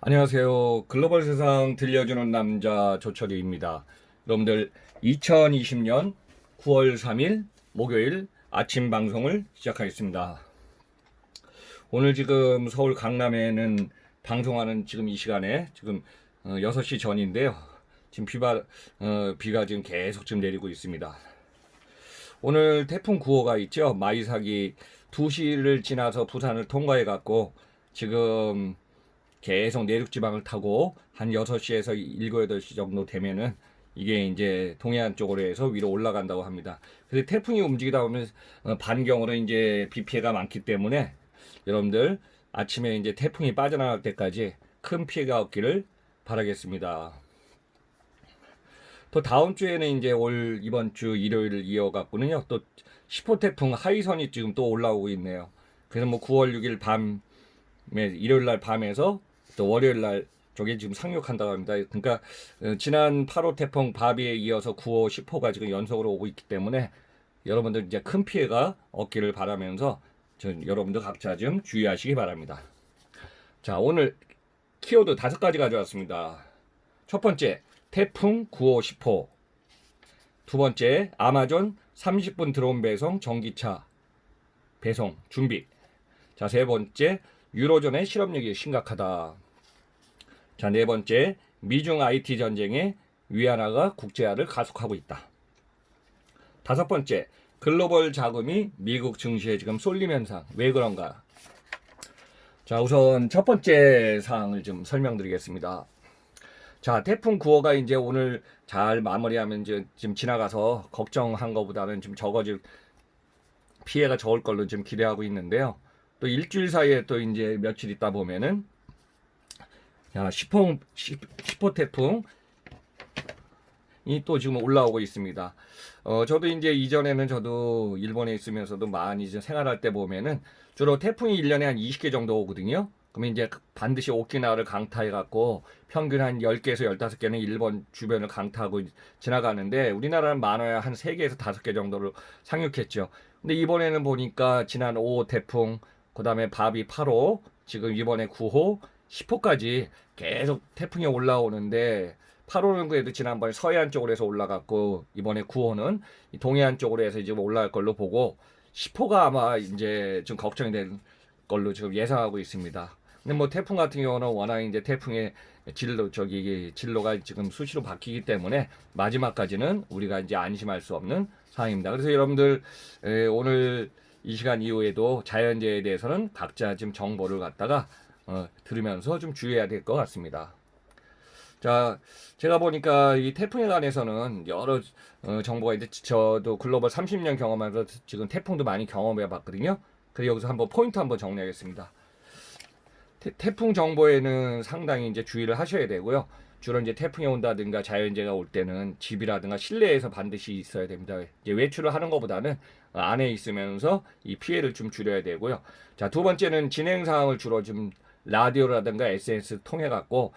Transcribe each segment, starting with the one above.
안녕하세요. 글로벌 세상 들려주는 남자 조철이입니다. 여러분들 2020년 9월 3일 목요일 아침 방송을 시작하겠습니다. 오늘 지금 서울 강남에는 방송하는 지금 이 시간에 지금 6시 전인데요. 지금 비가 지금 계속 지금 내리고 있습니다. 오늘 태풍 9호가 있죠. 마이삭이 2시를 지나서 부산을 통과해 갔고 지금 계속 내륙지방을 타고 한 6시에서 7, 8시 정도 되면은 이게 이제 동해안 쪽으로 해서 위로 올라간다고 합니다. 그래서 태풍이 움직이다 보면 반경으로 이제 비 피해가 많기 때문에 여러분들 아침에 이제 태풍이 빠져나갈 때까지 큰 피해가 없기를 바라겠습니다. 또 다음 주에는 이제 이번 주 일요일을 이어갖고는요. 또 10호 태풍 하이선이 지금 또 올라오고 있네요. 그래서 뭐 9월 6일 밤에 일요일 날 밤에서 또 월요일 날 저게 지금 상륙한다고 합니다. 그러니까 지난 8호 태풍 바비에 이어서 9호, 10호가 지금 연속으로 오고 있기 때문에 여러분들 이제 큰 피해가 없기를 바라면서 여러분들 각자 좀 주의하시기 바랍니다. 자, 오늘 키워드 5가지 가져왔습니다. 첫 번째, 태풍 9호, 10호. 두 번째, 아마존 30분 드론 배송 전기차 배송 준비. 자, 세 번째, 유로존의 실업력이 심각하다. 자, 네 번째, 미중 IT 전쟁에 위안화가 국제화를 가속하고 있다. 다섯 번째, 글로벌 자금이 미국 증시에 지금 쏠림 현상. 왜 그런가? 자, 우선 첫 번째 사항을 좀 설명드리겠습니다. 자, 태풍 9호가 이제 오늘 잘 마무리하면 이제 지금 지나가서 걱정한 것보다는 좀 적어질 피해가 적을 걸로 좀 기대하고 있는데요. 또 일주일 사이에 또 이제 며칠 있다 보면은 10호 태풍이 또 지금 올라오고 있습니다. 저도 이제 이전에는 저도 일본에 있으면서도 많이 이제 생활할 때 보면은 주로 태풍이 1년에 한 20개 정도 오거든요. 그러면 이제 반드시 오키나와를 강타해갖고 평균 한 10개에서 15개는 일본 주변을 강타하고 지나가는데 우리나라는 많아야 한 3개에서 5개 정도를 상륙했죠. 근데 이번에는 보니까 지난 5호 태풍, 그 다음에 바비 8호, 지금 이번에 9호, 10호까지 계속 태풍이 올라오는데 8호는 그래도 지난번에 서해안 쪽으로 해서 올라갔고 이번에 9호는 동해안 쪽으로 해서 이제 올라갈 걸로 보고 10호가 아마 이제 좀 걱정이 될 걸로 지금 예상하고 있습니다. 근데 뭐 태풍 같은 경우는 워낙 이제 태풍의 진로가 지금 수시로 바뀌기 때문에 마지막까지는 우리가 이제 안심할 수 없는 상황입니다. 그래서 여러분들 오늘 이 시간 이후에도 자연재해에 대해서는 각자 지금 정보를 갖다가 들으면서 좀 주의해야 될 것 같습니다. 자, 제가 보니까 이 태풍에 관해서는 여러 정보가 있는데 저도 글로벌 30년 경험하면서 지금 태풍도 많이 경험해 봤거든요. 그래서 여기서 한번 포인트 한번 정리하겠습니다. 태풍 정보에는 상당히 이제 주의를 하셔야 되고요. 주로 이제 태풍이 온다든가 자연재해가 올 때는 집이라든가 실내에서 반드시 있어야 됩니다. 이제 외출을 하는 것보다는 안에 있으면서 이 피해를 좀 줄여야 되고요. 자, 두 번째는 진행 사항을 주로 좀 라디오라든가 SNS 통해 갖고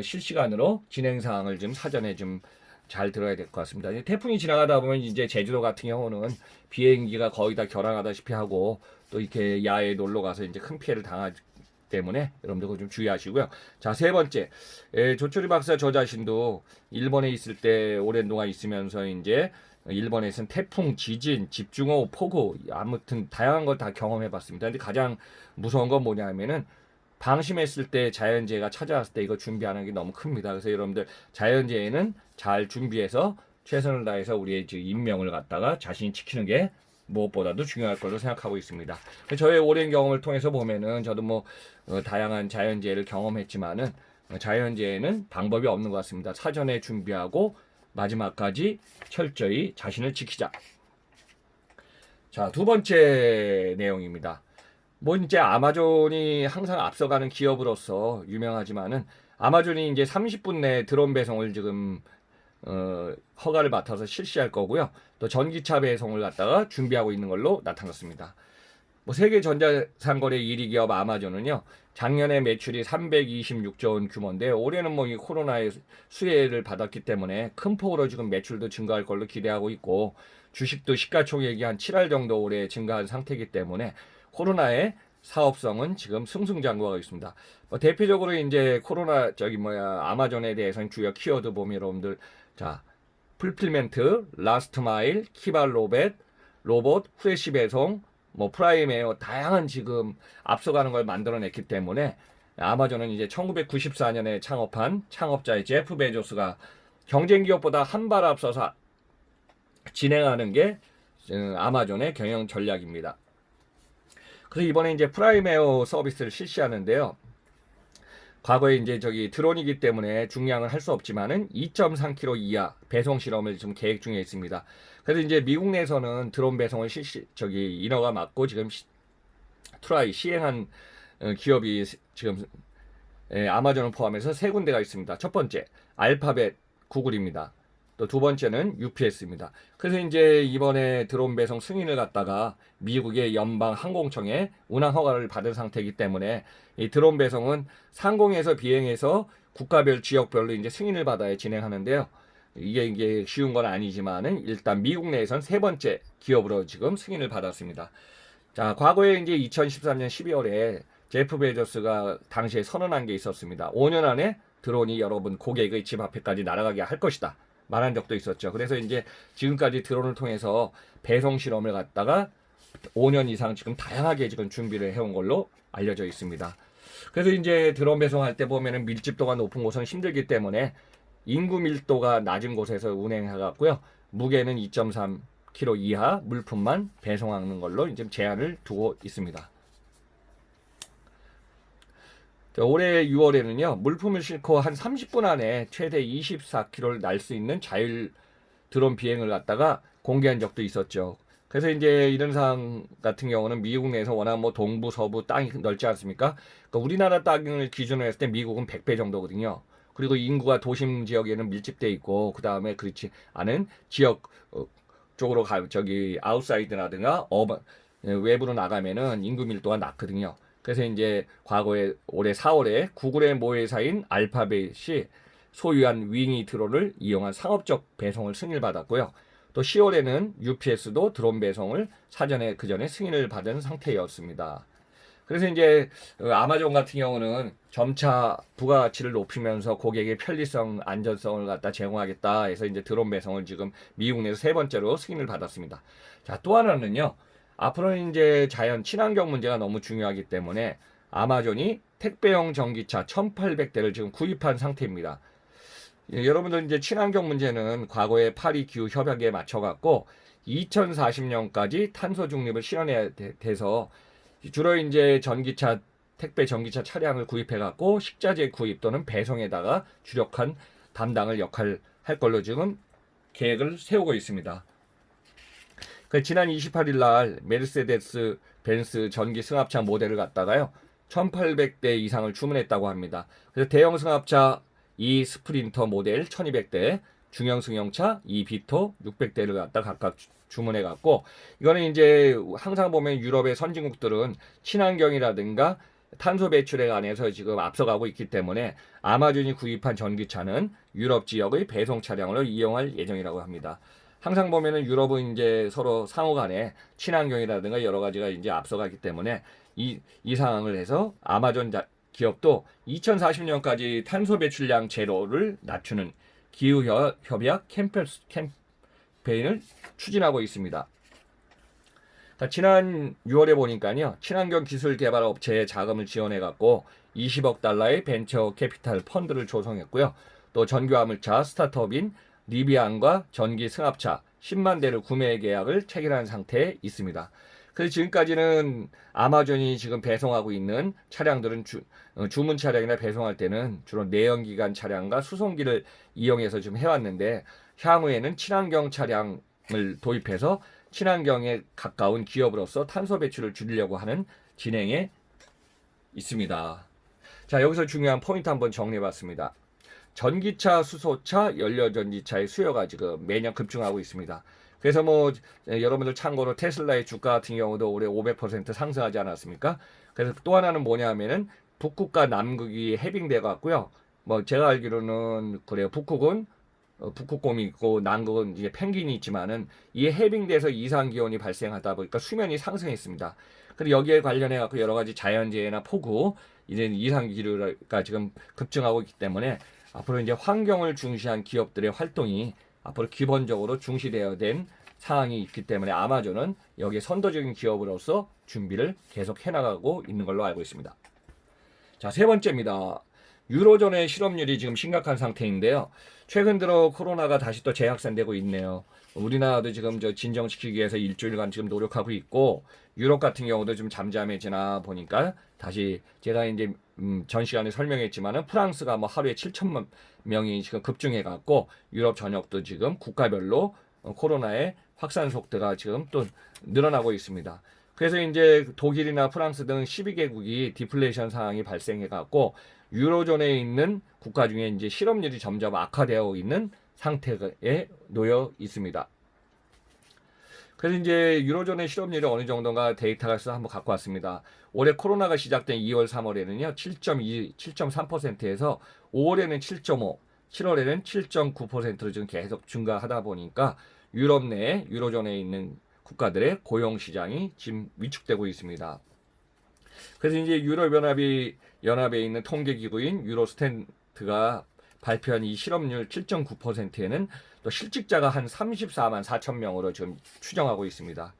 실시간으로 진행 사항을 좀 사전에 좀 잘 들어야 될 것 같습니다. 태풍이 지나가다 보면 이제 제주도 같은 경우는 비행기가 거의 다 결항하다시피 하고 또 이렇게 야외에 놀러 가서 이제 큰 피해를 당하기 때문에 여러분들 그거 좀 주의하시고요. 자, 세 번째, 조철이 박사 저 자신도 일본에 있을 때 오랜 동안 있으면서 이제 일본에서는 태풍, 지진, 집중호우, 폭우 아무튼 다양한 걸 다 경험해봤습니다. 근데 가장 무서운 건 뭐냐면은 방심했을 때 자연재해가 찾아왔을 때 이거 준비하는 게 너무 큽니다. 그래서 여러분들 자연재해는 잘 준비해서 최선을 다해서 우리의 인명을 갖다가 자신이 지키는 게 무엇보다도 중요할 걸로 생각하고 있습니다. 저의 오랜 경험을 통해서 보면은 저도 뭐 다양한 자연재해를 경험했지만은 자연재해는 방법이 없는 것 같습니다. 사전에 준비하고 마지막까지 철저히 자신을 지키자. 자, 두 번째 내용입니다. 뭐 이제 아마존이 항상 앞서가는 기업으로서 유명하지만은 아마존이 이제 30분 내 드론 배송을 지금 허가를 맡아서 실시할 거고요. 또 전기차 배송을 갖다가 준비하고 있는 걸로 나타났습니다. 뭐 세계 전자상거래 1위 기업 아마존은요. 작년에 매출이 326조 원 규모인데 올해는 뭐 이 코로나의 수혜를 받았기 때문에 큰 폭으로 지금 매출도 증가할 걸로 기대하고 있고 주식도 시가총액이 한 7할 정도 올해 증가한 상태이기 때문에 코로나에 사업성은 지금 승승장구하고 있습니다. 대표적으로 이제 코로나 아마존에 대해서는 주요 키워드 보면 여러분들 자 풀필멘트, 라스트 마일, 키발 로봇, 후레쉬 배송, 프라임에어 다양한 지금 앞서가는 걸 만들어냈기 때문에 아마존은 이제 1994년에 창업한 창업자의 제프 베조스가 경쟁 기업보다 한 발 앞서서 진행하는 게 아마존의 경영 전략입니다. 그래서 이번에 이제 프라임에어 서비스를 실시하는데요. 과거에 이제 드론이기 때문에 중량을 할 수 없지만은 2.3kg 이하 배송 실험을 지금 계획 중에 있습니다. 그래서 이제 미국 내에서는 드론 배송을 인허가 맞고 지금 시행한 기업이 지금 아마존을 포함해서 세 군데가 있습니다. 첫 번째 알파벳 구글입니다. 또 두 번째는 UPS입니다. 그래서 이제 이번에 드론 배송 승인을 갖다가 미국의 연방 항공청에 운항 허가를 받은 상태이기 때문에 이 드론 배송은 상공에서 비행해서 국가별 지역별로 이제 승인을 받아야 진행하는데요. 이게 쉬운 건 아니지만은 일단 미국 내에선 세 번째 기업으로 지금 승인을 받았습니다. 자, 과거에 이제 2013년 12월에 제프 베조스가 당시에 선언한 게 있었습니다. 5년 안에 드론이 여러분 고객의 집 앞에까지 날아가게 할 것이다. 말한 적도 있었죠. 그래서 이제 지금까지 드론을 통해서 배송 실험을 갖다가 5년 이상 지금 다양하게 지금 준비를 해온 걸로 알려져 있습니다. 그래서 이제 드론 배송할 때 보면은 밀집도가 높은 곳은 힘들기 때문에 인구 밀도가 낮은 곳에서 운행해갖고요. 무게는 2.3kg 이하 물품만 배송하는 걸로 이제 제한을 두고 있습니다. 올해 6월에는요, 물품을 싣고 한 30분 안에 최대 24km를 날 수 있는 자율 드론 비행을 갖다가 공개한 적도 있었죠. 그래서 이제 이런 상황 같은 경우는 미국 내에서 워낙 동부, 서부 땅이 넓지 않습니까? 그러니까 우리나라 땅을 기준으로 했을 때 미국은 100배 정도거든요. 그리고 인구가 도심 지역에는 밀집돼 있고, 그 다음에 그렇지 않은 지역 쪽으로 아웃사이드라든가 외부로 나가면은 인구 밀도가 낮거든요. 그래서 이제 과거에 올해 4월에 구글의 모회사인 알파벳이 소유한 윙이 드론을 이용한 상업적 배송을 승인을 받았고요. 또 10월에는 UPS도 드론 배송을 그전에 승인을 받은 상태였습니다. 그래서 이제 아마존 같은 경우는 점차 부가가치를 높이면서 고객의 편리성, 안전성을 갖다 제공하겠다 해서 이제 드론 배송을 지금 미국 내에서 세 번째로 승인을 받았습니다. 자, 또 하나는요. 앞으로는 이제 친환경 문제가 너무 중요하기 때문에 아마존이 택배용 전기차 1,800대를 지금 구입한 상태입니다. 여러분들 이제 친환경 문제는 과거에 파리 기후 협약에 맞춰갖고 2040년까지 탄소 중립을 실현해야 돼서 주로 이제 택배 전기차 차량을 구입해갖고 식자재 구입 또는 배송에다가 주력한 역할을 할 걸로 지금 계획을 세우고 있습니다. 지난 28일 날 메르세데스 벤츠 전기 승합차 모델을 갖다가요 1,800대 이상을 주문했다고 합니다. 그래서 대형 승합차 이 스프린터 모델 1,200대, 중형 승용차 이 비토 600대를 갖다 각각 주문해 갖고 이거는 이제 항상 보면 유럽의 선진국들은 친환경이라든가 탄소 배출에 관해서 지금 앞서가고 있기 때문에 아마존이 구입한 전기차는 유럽 지역의 배송 차량으로 이용할 예정이라고 합니다. 항상 보면은 유럽은 이제 서로 상호 간에 친환경이라든가 여러 가지가 이제 앞서가기 때문에 이 상황을 해서 아마존 기업도 2040년까지 탄소 배출량 제로를 낮추는 기후 협약 캠페인을 추진하고 있습니다. 지난 6월에 보니까요, 친환경 기술 개발 업체에 자금을 지원해갖고 20억 달러의 벤처 캐피탈 펀드를 조성했고요. 또 전기화물차 스타트업인 리비안과 전기 승합차 10만 대를 구매 계약을 체결한 상태에 있습니다. 그래서 지금까지는 아마존이 지금 배송하고 있는 차량들은 주문 차량이나 배송할 때는 주로 내연기관 차량과 수송기를 이용해서 좀 해왔는데 향후에는 친환경 차량을 도입해서 친환경에 가까운 기업으로서 탄소 배출을 줄이려고 하는 진행에 있습니다. 자, 여기서 중요한 포인트 한번 정리해봤습니다. 전기차, 수소차, 연료전지차의 수요가 지금 매년 급증하고 있습니다. 그래서 여러분들 참고로 테슬라의 주가 같은 경우도 올해 500% 상승하지 않았습니까? 그래서 또 하나는 뭐냐면은 북극과 남극이 해빙돼 갖고요. 제가 알기로는 그래요. 북극곰이 있고 남극은 이제 펭귄이 있지만은 이 해빙돼서 이상 기온이 발생하다 보니까 수면이 상승했습니다. 그리고 여기에 관련해 갖고 여러 가지 자연재해나 폭우, 이제 이상 기류가 지금 급증하고 있기 때문에 앞으로 이제 환경을 중시한 기업들의 활동이 앞으로 기본적으로 중시되어야 된 상황이 있기 때문에 아마존은 여기에 선도적인 기업으로서 준비를 계속 해나가고 있는 걸로 알고 있습니다. 자, 세 번째입니다. 유로존의 실업률이 지금 심각한 상태인데요. 최근 들어 코로나가 다시 또 재확산되고 있네요. 우리나라도 지금 저 진정시키기 위해서 일주일간 지금 노력하고 있고, 유럽 같은 경우도 좀 잠잠해지나 보니까 다시 제가 이제 전 시간에 설명했지만은 프랑스가 뭐 하루에 7천만 명이 지금 급증해 갖고 유럽 전역도 지금 국가별로 코로나의 확산 속도가 지금 또 늘어나고 있습니다. 그래서 이제 독일이나 프랑스 등 12개국이 디플레이션 상황이 발생해 갖고 유로존에 있는 국가 중에 이제 실업률이 점점 악화되어 있는 상태에 놓여 있습니다. 그래서 이제 유로존의 실업률이 어느 정도인가 데이터가 있어서 한번 갖고 왔습니다. 올해 코로나가 시작된 2월, 3월에는요, 7.2, 7.3%에서 5월에는 7.5, 7월에는 7.9%로 지금 계속 증가하다 보니까 유럽 내 유로존에 있는 국가들의 고용 시장이 지금 위축되고 있습니다. 그래서 이제 유럽연합에 있는 통계기구인 유로스탠트가 발표한 이 실업률 7.9%에는 또 실직자가 한 34만 4천 명으로 지금 추정하고 있습니다.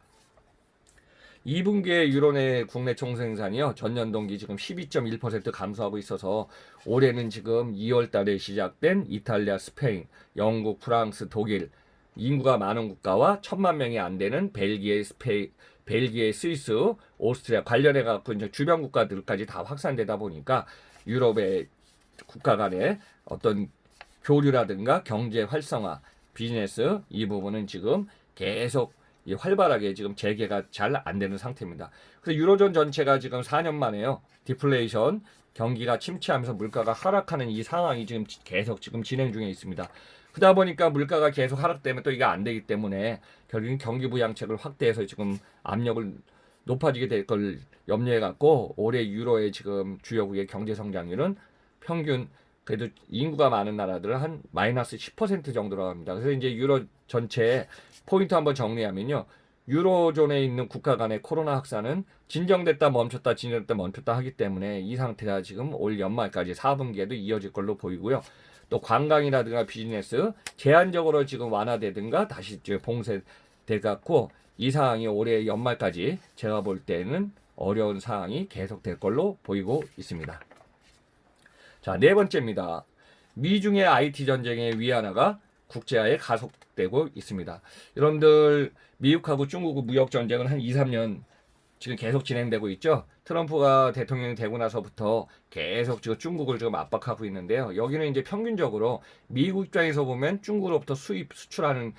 2분기에 유로 내 국내 총생산이요, 전년 동기 지금 12.1% 감소하고 있어서 올해는 지금 2월 달에 시작된 이탈리아, 스페인, 영국, 프랑스, 독일, 인구가 많은 국가와 1,000만 명이 안 되는 벨기에, 스위스, 오스트리아 관련해 갖고 이제 주변 국가들까지 다 확산되다 보니까 유럽의 국가 간의 어떤 교류라든가 경제 활성화, 비즈니스 이 부분은 지금 계속 활발하게 지금 재개가 잘 안 되는 상태입니다. 그래서 유로존 전체가 지금 4년 만에요, 디플레이션, 경기가 침체하면서 물가가 하락하는 이 상황이 지금 계속 지금 진행 중에 있습니다. 그러다 보니까 물가가 계속 하락되면 또 이게 안 되기 때문에 결국엔 경기 부양책을 확대해서 지금 압력을 높아지게 될 걸 염려해 갖고 올해 유로의 지금 주요국의 경제 성장률은 평균 그래도 인구가 많은 나라들은 한 마이너스 10% 정도라고 합니다. 그래서 이제 유로 전체 포인트 한번 정리하면요, 유로존에 있는 국가 간의 코로나 확산은 진정됐다 멈췄다 진정됐다 멈췄다 하기 때문에 이 상태가 지금 올 연말까지 4분기에도 이어질 걸로 보이고요. 또 관광이라든가 비즈니스 제한적으로 지금 완화되든가 다시 봉쇄될 갖고 이 상황이 올해 연말까지 제가 볼 때는 어려운 상황이 계속될 걸로 보이고 있습니다. 자, 네 번째입니다. 미중의 IT 전쟁의 위안화가 국제화에 가속되고 있습니다. 여러분들 미국하고 중국 무역 전쟁은 한 2, 3년 지금 계속 진행되고 있죠. 트럼프가 대통령이 되고 나서부터 계속 지금 중국을 지금 압박하고 있는데요. 여기는 이제 평균적으로 미국 입장에서 보면 중국으로부터 수출하는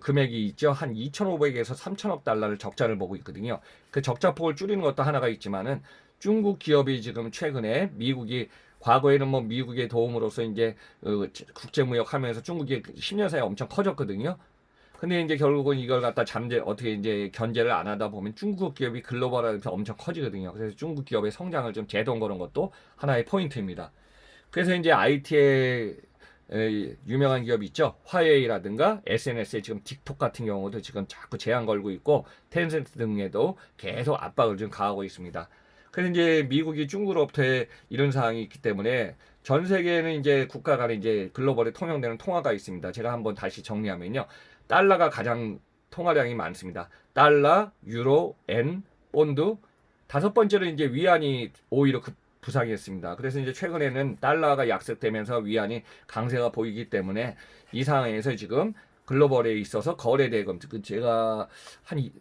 금액이 있죠. 한 2,500에서 3,000억 달러를 적자를 보고 있거든요. 그 적자폭을 줄이는 것도 하나가 있지만은 중국 기업이 지금 최근에 미국이 과거에는 뭐 미국의 도움으로서 이제 국제무역 하면서 중국이 10년 사이에 엄청 커졌거든요. 근데 이제 결국은 이걸 갖다 어떻게 이제 견제를 안 하다 보면 중국 기업이 글로벌화해서 엄청 커지거든요. 그래서 중국 기업의 성장을 좀 제동 거는 것도 하나의 포인트입니다. 그래서 이제 IT에 유명한 기업이 있죠. 화웨이라든가 SNS에 지금 틱톡 같은 경우도 지금 자꾸 제한 걸고 있고 텐센트 등에도 계속 압박을 좀 가하고 있습니다. 그래서 이제 미국이 중국으로부터의 이런 상황이 있기 때문에 전 세계에는 이제 국가 간에 이제 글로벌에 통용되는 통화가 있습니다. 제가 한번 다시 정리하면요, 달러가 가장 통화량이 많습니다. 달러, 유로, 엔, 본드. 다섯 번째로 이제 위안이 오히려 부상했습니다. 그래서 이제 최근에는 달러가 약세되면서 위안이 강세가 보이기 때문에 이 상황에서 지금 글로벌에 있어서 거래 대금, 제가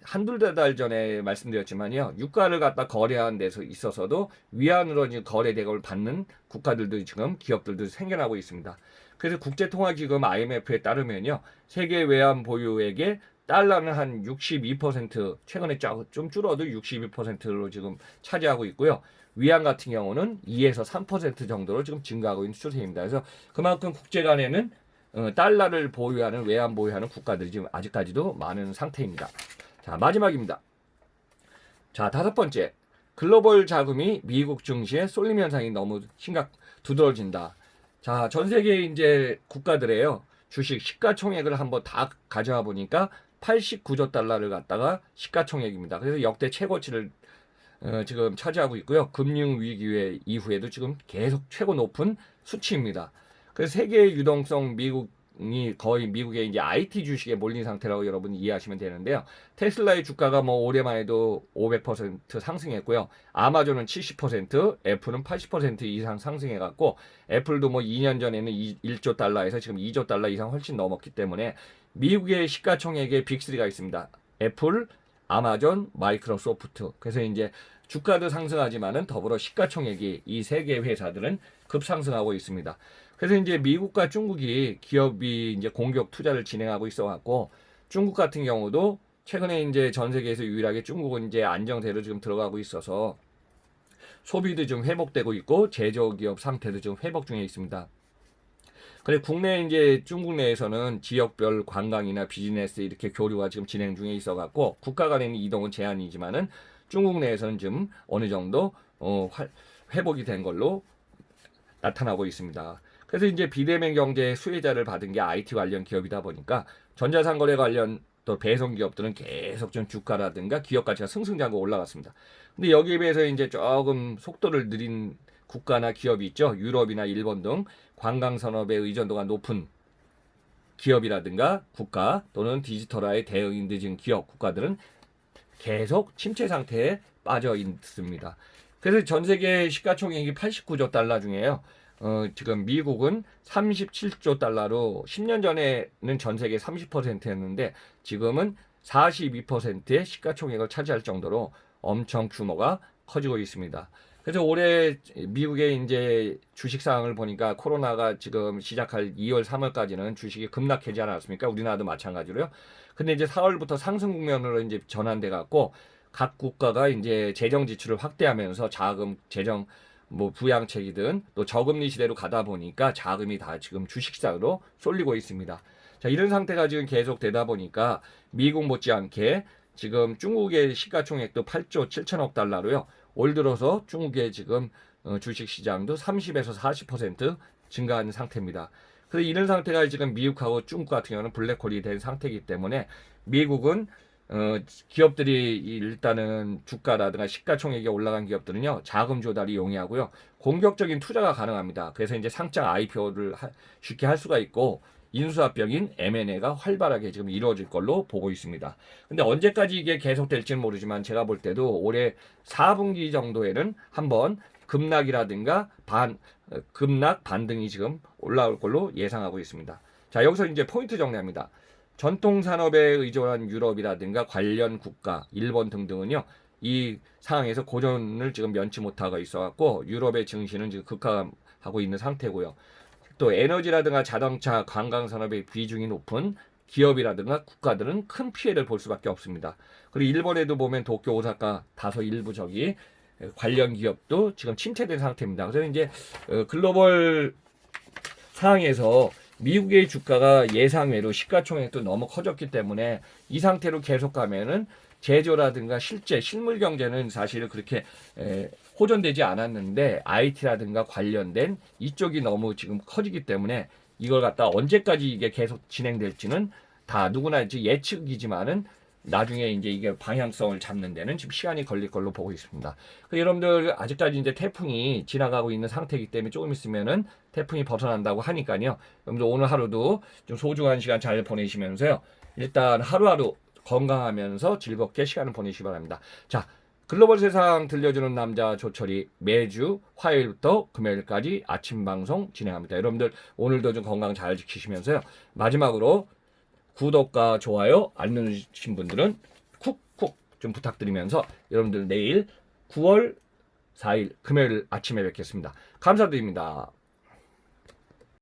한두 달 전에 말씀드렸지만요, 유가를 갖다 거래하는 데서 있어서도 위안으로 지금 거래 대금을 받는 국가들도 지금 기업들도 생겨나고 있습니다. 그래서 국제통화기금 IMF에 따르면요, 세계 외환 보유액의 달러는 한 62%, 최근에 좀 줄어도 62%로 지금 차지하고 있고요. 위안 같은 경우는 2에서 3% 정도로 지금 증가하고 있는 추세입니다. 그래서 그만큼 국제 간에는 달러를 보유하는, 외환 보유하는 국가들이 지금 아직까지도 많은 상태입니다. 자, 마지막입니다. 자, 다섯 번째. 글로벌 자금이 미국 증시에 쏠림 현상이 너무 두드러진다. 자, 전 세계 이제 국가들의요, 주식 시가총액을 한번 다 가져와 보니까 89조 달러를 갖다가 시가총액입니다. 그래서 역대 최고치를 지금 차지하고 있고요. 금융 위기 이후에도 지금 계속 최고 높은 수치입니다. 그래서 세계의 유동성 미국이 거의 미국의 이제 IT 주식에 몰린 상태라고 여러분 이해하시면 되는데요. 테슬라의 주가가 뭐 올해만 해도 500% 상승했고요. 아마존은 70%, 애플은 80% 이상 상승해갖고 애플도 뭐 2년 전에는 1조 달러에서 지금 2조 달러 이상 훨씬 넘었기 때문에 미국의 시가총액에 빅3가 있습니다. 애플, 아마존, 마이크로소프트. 그래서 이제 주가도 상승하지만은 더불어 시가총액이 이 세 개 회사들은 급상승하고 있습니다. 그래서 이제 미국과 중국이 기업이 이제 공격 투자를 진행하고 있어 갖고 중국 같은 경우도 최근에 이제 전 세계에서 유일하게 중국은 이제 안정세로 지금 들어가고 있어서 소비도 좀 회복되고 있고 제조기업 상태도 좀 회복 중에 있습니다. 그래 국내 이제 중국 내에서는 지역별 관광이나 비즈니스 이렇게 교류가 지금 진행 중에 있어 갖고 국가 간의 이동은 제한이지만은 중국 내에서는 좀 어느 정도 회복이 된 걸로 나타나고 있습니다. 그래서 이제 비대면 경제 수혜자를 받은 게 IT 관련 기업이다 보니까 전자상거래 관련 또 배송 기업들은 계속 좀 주가라든가 기업 가치가 승승장구 올라갔습니다. 근데 여기에 비해서 이제 조금 속도를 느린 국가나 기업이 있죠. 유럽이나 일본 등 관광 산업의 의존도가 높은 기업이라든가 국가 또는 디지털화에 대응이 늦은 기업 국가들은 계속 침체 상태에 빠져 있습니다. 그래서 전 세계 시가총액이 89조 달러 중에요. 지금 미국은 37조 달러로 10년 전에는 전 세계 30%였는데 지금은 42%의 시가총액을 차지할 정도로 엄청 규모가 커지고 있습니다. 그래서 올해 미국의 이제 주식 상황을 보니까 코로나가 지금 시작할 2월, 3월까지는 주식이 급락하지 않았습니까? 우리나라도 마찬가지로요. 근데 이제 4월부터 상승 국면으로 이제 전환돼 갖고 각 국가가 이제 재정 지출을 확대하면서 자금, 재정 뭐 부양책이든 또 저금리 시대로 가다 보니까 자금이 다 지금 주식시장으로 쏠리고 있습니다. 자, 이런 상태가 지금 계속 되다 보니까 미국 못지않게 지금 중국의 시가총액도 8조 7천억 달러로요. 올 들어서 중국의 지금 주식시장도 30에서 40% 증가한 상태입니다. 그래서 이런 상태가 지금 미국하고 중국 같은 경우는 블랙홀이 된 상태이기 때문에 미국은 기업들이 일단은 주가라든가 시가총액이 올라간 기업들은요 자금 조달이 용이하고요 공격적인 투자가 가능합니다. 그래서 이제 상장 IPO를 쉽게 할 수가 있고 인수합병인 M&A가 활발하게 지금 이루어질 걸로 보고 있습니다. 근데 언제까지 이게 계속될지는 모르지만 제가 볼 때도 올해 4분기 정도에는 한번 급락이라든가 급락 반등이 지금 올라올 걸로 예상하고 있습니다. 자, 여기서 이제 포인트 정리합니다. 전통 산업에 의존한 유럽이라든가 관련 국가, 일본 등등은요, 이 상황에서 고전을 지금 면치 못하고 있어갖고 유럽의 증시는 지금 급하고 있는 상태고요. 또 에너지라든가 자동차, 관광 산업의 비중이 높은 기업이라든가 국가들은 큰 피해를 볼 수밖에 없습니다. 그리고 일본에도 보면 도쿄, 오사카 다소 일부 저기 관련 기업도 지금 침체된 상태입니다. 그래서 이제 글로벌 상황에서 미국의 주가가 예상외로 시가총액도 너무 커졌기 때문에 이 상태로 계속 가면은 제조라든가 실물 경제는 사실 그렇게 호전되지 않았는데 IT라든가 관련된 이쪽이 너무 지금 커지기 때문에 이걸 갖다 언제까지 이게 계속 진행될지는 다 누구나 이제 예측이지만은 나중에 이제 이게 방향성을 잡는 데는 지금 시간이 걸릴 걸로 보고 있습니다. 여러분들 아직까지 이제 태풍이 지나가고 있는 상태이기 때문에 조금 있으면은 태풍이 벗어난다고 하니까요. 여러분들 오늘 하루도 좀 소중한 시간 잘 보내시면서요. 일단 하루하루 건강하면서 즐겁게 시간을 보내시기 바랍니다. 자, 글로벌 세상 들려주는 남자 조철이 매주 화요일부터 금요일까지 아침 방송 진행합니다. 여러분들 오늘도 좀 건강 잘 지키시면서요. 마지막으로 구독과 좋아요 안 누르신 분들은 쿡쿡 좀 부탁드리면서 여러분들 내일 9월 4일 금요일 아침에 뵙겠습니다. 감사드립니다.